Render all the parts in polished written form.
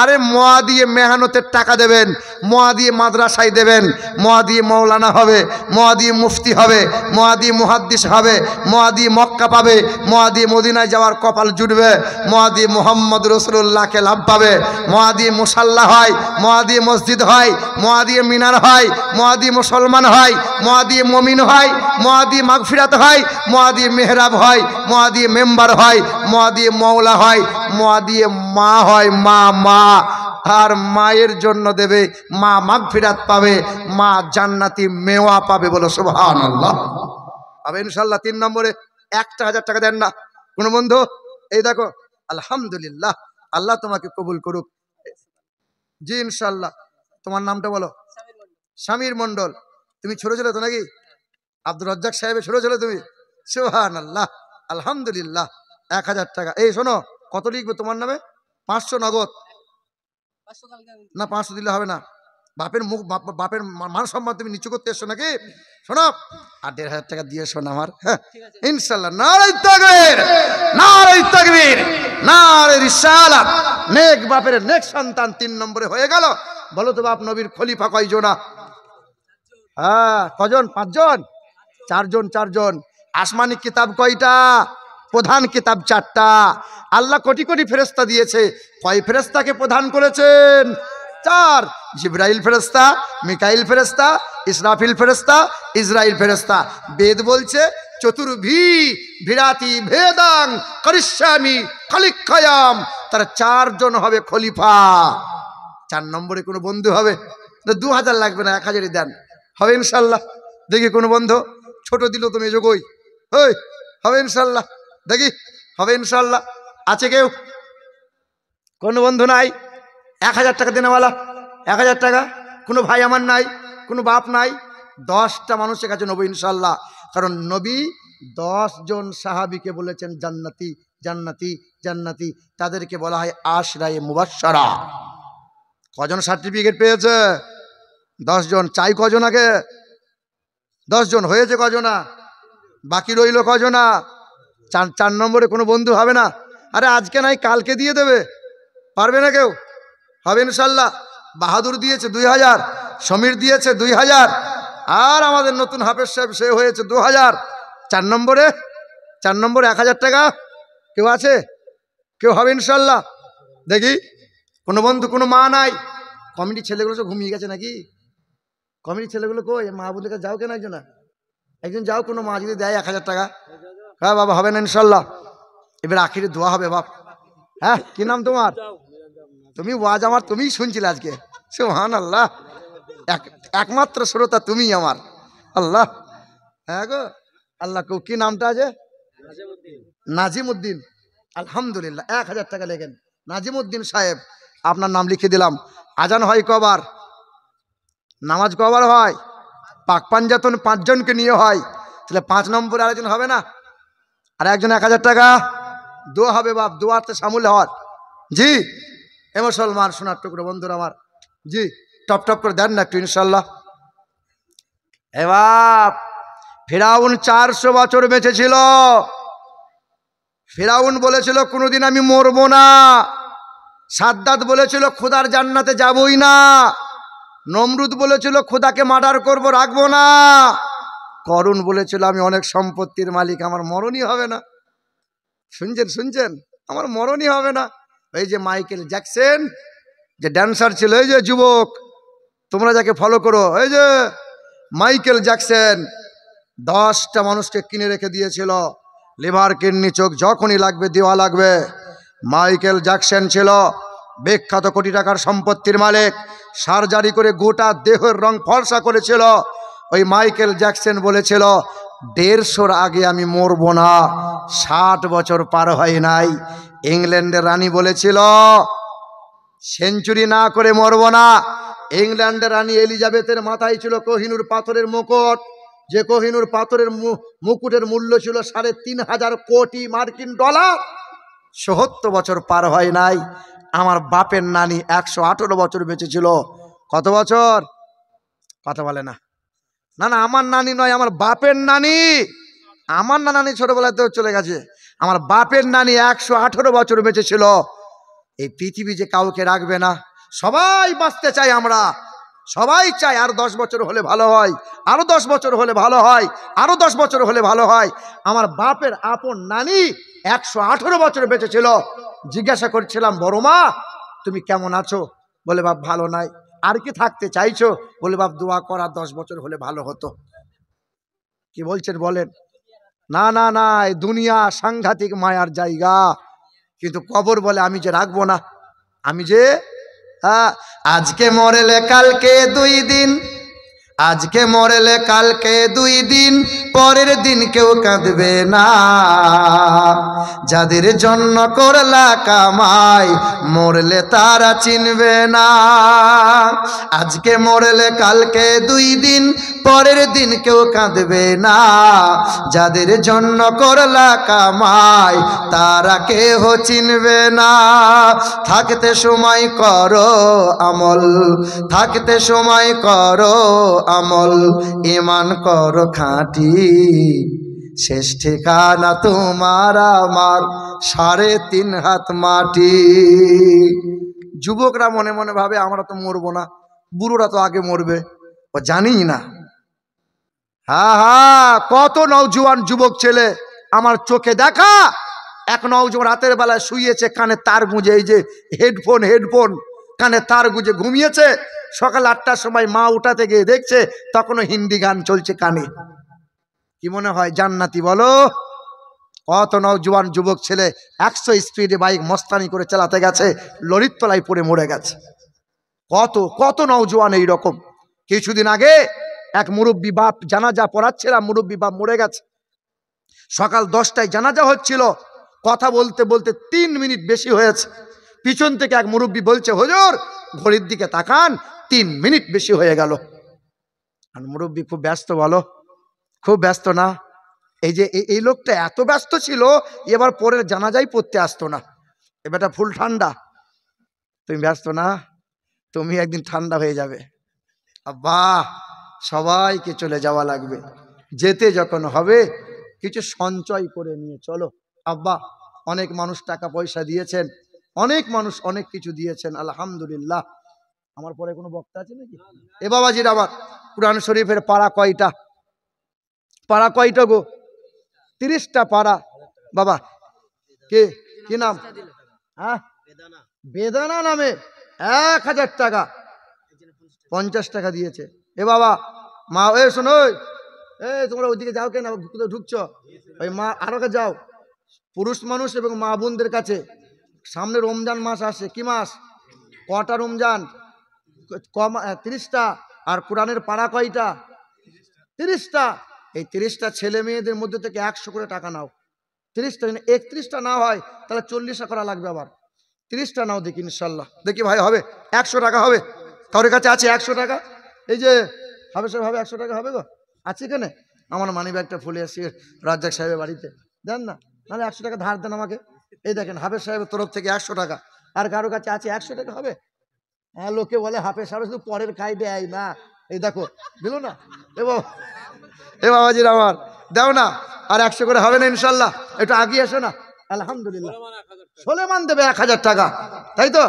আরে মোয়া দিয়ে মেহনতের টাকা দেবেন, মোয়া দিয়ে মাদ্রাসায় দেবেন, মোয়া দিয়ে মৌলানা হবে, মোয়া দিয়ে মুফতি হবে, মোয়া দিয়ে মুহাদ্দিস হবে, মোয়া দিয়ে মক্কা পাবে, মোয়া দিয়ে মদিনায় যাওয়ার কপাল জুটবে, মোয়া দিয়ে মুহাম্মদ রাসূলুল্লাহকে লাভ পাবে, মোয়া দিয়ে মুসাল্লা হয়, মোয়া দিয়ে মসজিদ হয়, মোয়া দিয়ে মিনার হয়, মোয়া দিয়ে মুসলমান হয়, মোয়া দিয়ে মুমিন হয়, মোয়া দিয়ে মাগফিরাত হয়, মোয়া দিয়ে মেহরাব হয়, মোয়া দিয়ে মেম্বার হয়, মোয়া দিয়ে মওলা হয়, মোয়া দিয়ে মা হয়, মা আর মায়ের জন্য দেবে, মা মাগফিরাত পাবে, মা জান্নাতি মেওয়া পাবে। বলো সুবহানাল্লাহ। আবে ইনশাআল্লাহ 3 নম্বরে 1,000 টাকা দেন না কোন বন্ধু? এই দেখো, আলহামদুলিল্লাহ, আল্লাহ তোমাকে কবুল করুক। জি ইনশাআল্লাহ। তোমার নামটা বলো। শামীর মন্ডল। তুমি ছোট ছেলে তো নাকি? আব্দুর রাজ্জাক সাহেবের ছোট ছেলে তুমি? সুবহানাল্লাহ, আলহামদুলিল্লাহ। 1,000 টাকা। এই শোনো, কত লিখবে তোমার নামে? 500 নগদ না? 500 দিলে হবে না। বাপের মুখ, বাপের মান সম্মান তুমি নিচু করতে এসছো নাকি? শোনো, আর 1,500 টাকা দিয়ে শোনো আমার, হ্যাঁ ইনশাআল্লাহ। নারে তাকবীর, নারে তাকবীর, নারে রিসালাত। নেক বাপের নেক সন্তান 3 নম্বরে হয়ে গেল। বলো তো বাপ নবীর খলিফা কয়জন? হ্যাঁ কজন? 5 জন? 4 জন? 4 জন। আসমানি কিতাব কয়টা? প্রধান কিতাব 4টা। আল্লাহ কোটি কোটি ফেরেশতা দিয়েছে, কয় ফেরেশতাকে প্রধান করেছেন? 4। জিবরাইল ফেরেশতা, মিকাইল ফেরেশতা, ইসরাফিল ফেরেশতা, ইসরাইল ফেরেশতা। বেদ বলছে চতুর্ভি ভিরাতি ভেদাং করিষ্যামি খলিক্ষয়াম। তারা 4 জন হবে খলিফা। 4 নম্বরে কোনো বন্ধু হবে? 2000 লাগবে না, 1000ই দেন, হবে ইনশাল্লাহ। দেখি কোনো বন্ধু, ছোট দিল তুমি যোগই, হবে ইনশাল্লাহ। দেখি, হবে ইনশাল্লাহ। আছে কেউ? কোনো বন্ধু নাই? 1000 টাকা দেনেওয়ালা? 1000 টাকা। কোনো ভাই আমার নাই? কোনো বাপ নাই? 10টা মানুষের কাছে নেবো ইনশাল্লাহ। কারণ নবী 10 জন সাহাবীকে বলেছেন জান্নাতি জান্নাতি জান্নাতি। তাদেরকে বলা হয় আশরায়ে মুবাশশারা। কজন সার্টিফিকেট পেয়েছে? 10 জন। চাই কজন আগে? 10 জন। হয়েছে কজনা? বাকি রইল কজনা? 4 নম্বরে কোনো বন্ধু হবে না? আরে আজকে নাই কালকে দিয়ে দেবে, পারবে না কেউ? হবে ইনশাল্লাহ। বাহাদুর দিয়েছে 2000, সমীর দিয়েছে 2000, আর আমাদের নতুন হাফেজ সাহেব সে হয়েছে 2000। 4 নম্বরে 1000 টাকা। কেউ আছে? কেউ হবে ইনশাল্লাহ। দেখি কোনো বন্ধু, কোনো মা নাই? কমিটির ছেলেগুলো সব ঘুমিয়ে গেছে নাকি? কমিটির ছেলেগুলো কই? মা বলে যাও কেন? একজন যাও, কোনো মা যদি দেয় 1000 টাকা। হ্যাঁ বাবা, হবে না ইনশাল্লাহ। এবার আখিরে দোয়া হবে বাপ। হ্যাঁ, কি নাম তোমার? তুমি ওয়াজ আমার তুমিই শুনছিলে আজকে। সুবহানাল্লাহ, একমাত্র শ্রোতা তুমি আমার। আল্লাহ, হ্যাঁ গো আল্লাহ। কি নামটা আছে? নাজিমউদ্দিন। আলহামদুলিল্লাহ, 1000 টাকা লেখেন। নাজিমউদ্দিন সাহেব, আপনার নাম লিখে দিলাম। আজান হয় কবার? নামাজ কবার হয়? পাক পাঞ্জাতন 5 জনকে নিয়ে হয়, তাহলে 5 নম্বরে আরেকজন হবে না? আর একজন 1000 টাকা। দোয়া হবে বাপ, দোয়াতে সামুল হওয়ার। জি এ মুসলমান সোনার টুকরো বন্ধুরা আমার, জি টপ টপ করে দেন না একটু ইনশাল্লাহ। এ বাপ, ফিরাউন 400 বছর বেঁচে ছিল। ফিরাউন বলেছিল কোনোদিন আমি মরবো না। সাদ্দাত বলেছিল খোদার জান্নাতে যাবই না। নমরুদ বলেছিল খোদাকে মার্ডার করবো, রাখবো না। করুণ বলেছিল আমি অনেক সম্পত্তির মালিক, আমার মরণই হবে না। শুনছেন, আমার মরণই হবে না। এই যে মাইকেল জ্যাকসন, যে ড্যান্সার ছিল, এই যে যুবক তোমরা যাকে ফলো করো, এই যে মাইকেল জ্যাকসন 10টা মানুষকে কিনে রেখে দিয়েছিল। লিভার, কিডনি, চোখ যখনই লাগবে দেওয়া লাগবে। মাইকেল জ্যাকসন ছিল বিখ্যাত কোটি টাকার সম্পত্তির মালিক। সার্জারি করে গোটা দেহের রং ফর্সা করেছিল। ওই মাইকেল জ্যাকসন বলেছিল 150-র আগে আমি মরবো না। 60 বছর পার হয় নাই। ইংল্যান্ডের রানী বলেছিল সেঞ্চুরি না করে মরবো না। ইংল্যান্ডের রানী এলিজাবেথের মাথায় ছিল কোহিনূর পাথরের মুকুট, যে কোহিনূর পাথরের মুকুটের মূল্য ছিল 3,500 কোটি মার্কিন ডলার। ৭০ বছর পার হয় নাই। আমার বাপের নানি 118 বছর বেঁচে ছিল। কত বছর? কথা বলে না। না না, আমার নানি নয়, আমার বাপের নানি। আমার নানি ছোটবেলাতেও চলে গেছে। আমার বাপের নানি 118 বছর বেঁচে ছিল। এই পৃথিবী যে কাউকে রাখবে না, সবাই বাঁচতে চাই আমরা, সবাই চাই আর 10 বছর হলে ভালো হয়, আরো 10 বছর হলে ভালো হয়, আরো 10 বছর হলে ভালো হয়। আমার বাপের আপন নানি 118 বছর বেঁচে ছিল। জিজ্ঞাসা করছিলাম, বড় মা তুমি কেমন আছো? বলে, বাপ ভালো নাই। আর কি থাকতে চাইছো? বলে, বাপ দোয়া করা 10 বছর হলে ভালো হতো। কি বলছেন বলেন? না না না, এই দুনিয়া সাংঘাতিক মায়ার জায়গা, কিন্তু কবর বলে আমি যে রাখবো না, আমি যে আজকে মরলে কালকে 2 দিন, আজকে মরলে কালকে 2 দিন, পরের দিন কেউ কাঁদবে না। যাদের জন্য করলা কামাই, মরলে তারা চিনবে না। আজকে মরলে কালকে 2 দিন, পরের দিন কেউ কাঁদবে না। যাদের জন্য করলা কামাই, তারা কেহ চিনবে না। থাকতে সময় করো আমল, থাকতে সময় করো আমল, ঈমান করো খাঁটি, শেষ ঠিকানা তোমার আমার 3.5 হাত মাটি। যুবকরা মনে মনে ভাবে আমরা তো মরবো না, বুড়োরা তো আগে মরবে, ও জানি না। কত নওজোয়ান যুবক ছেলে আমার চোখে দেখা, এক নওজোয়ান রাতের বেলায় শুয়েছে, কানে তার গুঁজে, এই যে হেডফোন কানে তার গুঁজে ঘুমিয়েছে। সকাল 8টার সময় মা উঠাতে গিয়ে দেখছে তখনও হিন্দি গান চলছে কানে। কি মনে হয় জান্নাতি বলো? কত নওজোয়ান যুবক ছেলে 100 স্পিডে বাইক মস্তানি করে চালাতে গেছে, লরির তলায় পড়ে মরে গেছে। কত কত নওজোয়ান এইরকম। কিছুদিন আগে এক মুরব্বী বাপ জানাজা পড়াচ্ছিলাম, মুরব্বী বাপ মরে গেছে। সকাল 10টায় জানাজা হচ্ছিল, কথা বলতে বলতে 3 মিনিট বেশি হয়েছে। পিছন থেকে এক মুরব্বী বলছে, হুজুর ঘড়ির দিকে তাকান, 3 মিনিট বেশি হয়ে গেল। আর মুরব্বী খুব ব্যস্ত, বলো খুব ব্যস্ত না? এই যে এই লোকটা এত ব্যস্ত ছিল, এবার পরের জানাজাই পড়তে আসতো না। এবারটা ফুল ঠান্ডা, তুমি ব্যস্ত না, তুমি একদিন ঠান্ডা হয়ে যাবে। আব্বা সবাইকে চলে যাওয়া লাগবে, যেতে যখন হবে কিছু সঞ্চয় করে নিয়ে চলো। আব্বা অনেক মানুষ টাকা পয়সা দিয়েছেন, অনেক মানুষ অনেক কিছু দিয়েছেন, আলহামদুলিল্লাহ। আমার পরে কোনো বক্তা আছে নাকি? এ বাবাজির আবার কুরআন শরীফের পারা কয়টা? পারা কয়টা গো? 30টা পারা। বাবা কি নাম? বেদানা নামে 1000 টাকা, 50 টাকা দিয়েছে। এ বাবা মা, এ শোনো, তোমরা ওইদিকে যাও কেন, ঢুকছো? ওই মা আরো যাও, পুরুষ মানুষ এবং মা বোনদের কাছে। সামনে রমজান মাস আসে, কি মাস? কটা রমজান? 30টা। আর কোরআনের পারা কয়টা? 30টা। এই 30টা ছেলে মেয়েদের মধ্যে থেকে 100 করে টাকা নাও। 30টা, 31টা না হয় তাহলে 40 করা লাগবে। আবার 30টা নাও, দেখি ইনশাল্লাহ, দেখি ভাই হবে 100 টাকা হবে। কারোর কাছে আছে 100 টাকা? এই যে হবে সব হবে, 100 টাকা হবে গো? আছে এখানে? আমার মানি ব্যাগটা ফুলে আসছে রাজ্জাক সাহেবের বাড়িতে, দেন না, নাহলে 100 টাকা ধার দেন আমাকে। এই দেখেন হাফেজ সাহেবের তরফ থেকে 100 টাকা। আর কারোর কাছে আছে 100 টাকা? হবে? হ্যাঁ, লোকে বলে হাফেজ সাহেব শুধু পরের খাই দেয় না। এই দেখো দিল না। এ বাবাজির আমার দাও না, আর 100 করে হবে না ইনশাল্লাহ? একটু আগিয়ে এসো না। আলহামদুলিল্লাহ, সোলেমান দেবে 1000 টাকা, তাই তো?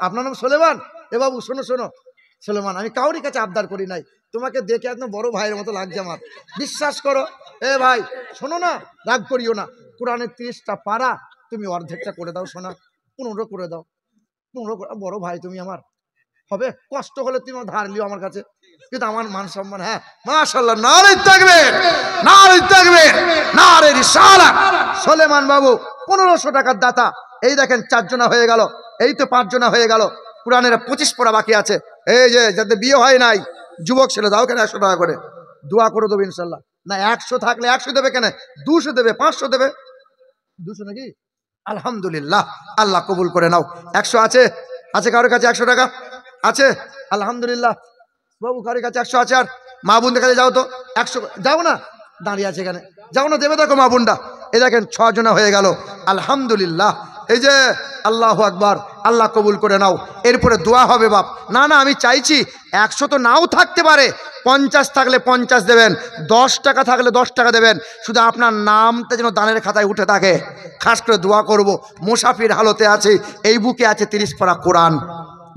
আপনার নাম সোলেমান? এ বাবু শোনো শোনো, সোলেমান আমি কাউরি কাছে আবদার করি নাই, তোমাকে দেখে একদম বড় ভাইয়ের মতো লাগছে আমার, বিশ্বাস করো। এ ভাই শোনো না, রাগ করিও না, কোরআনের 30টা পারা তুমি অর্ধেকটা করে দাও, শোনা 15 করে দাও, 15 বড় ভাই তুমি আমার, হবে? কষ্ট হলে তুমি ধার লিও আমার কাছে, কিন্তু আমার মান সম্মান, হ্যাঁ মাশাআল্লাহ, নারে তাকবীর, নারে তাকবীর, নারে রিসালাত। সোলেমান বাবু 1500 টাকার দাতা। এই দেখেন 4 জনা হয়ে গেল, এই তো 5 জনা হয়ে গেল। কোরআনের 25 পড়া বাকি আছে। এই যে যাদের বিয়ে হয় নাই যুবক ছেলে, দাও কেন 100 টাকা করে, দোয়া করে দেবো ইনশাল্লাহ। না 100 থাকলে 100 দেবে কেন, 200 দেবে, 500 দেবে, 200 নাকি? আলহামদুলিল্লাহ, আল্লাহ কবুল করে নাও। 100 আছে? আছে কারোর কাছে 100 টাকা আছে? আলহামদুলিল্লাহ। বাবু কারোর কাছে 100 আছে? আর মা বোনদের কাছে যাও তো, 100 যাও না, দাঁড়িয়ে আছে এখানে, যাও না, দেবে দেখো মা বোনটা। এই দেখেন 6 জনা হয়ে গেল, আলহামদুলিল্লাহ। এই যে আল্লাহু আকবার, আল্লাহ কবুল করে নাও। এরপরে দোয়া হবে বাপ। না না, আমি চাইছি 100 তো নাও থাকতে পারে, 50 থাকলে 50 দেবেন, 10 টাকা থাকলে 10 টাকা দেবেন, শুধু আপনার নামটা যেন দানের খাতায় উঠে থাকে। খাস করে দোয়া করব, মুসাফির হালতে আছে, এই বুকে আছে 30 পারা কোরআন।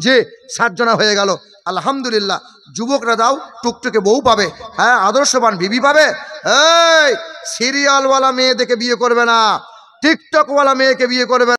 যে 60 জনা হয়ে গেল, আলহামদুলিল্লাহ। যুবকরা দাও, টুকটুকে বউ পাবে, হ্যাঁ, আদর্শবান বিবি পাবে। এই সিরিয়ালওয়ালা মেয়ে দেখে বিয়ে করবে না, টিকটকওয়ালা মেয়েকে বিয়ে করবে।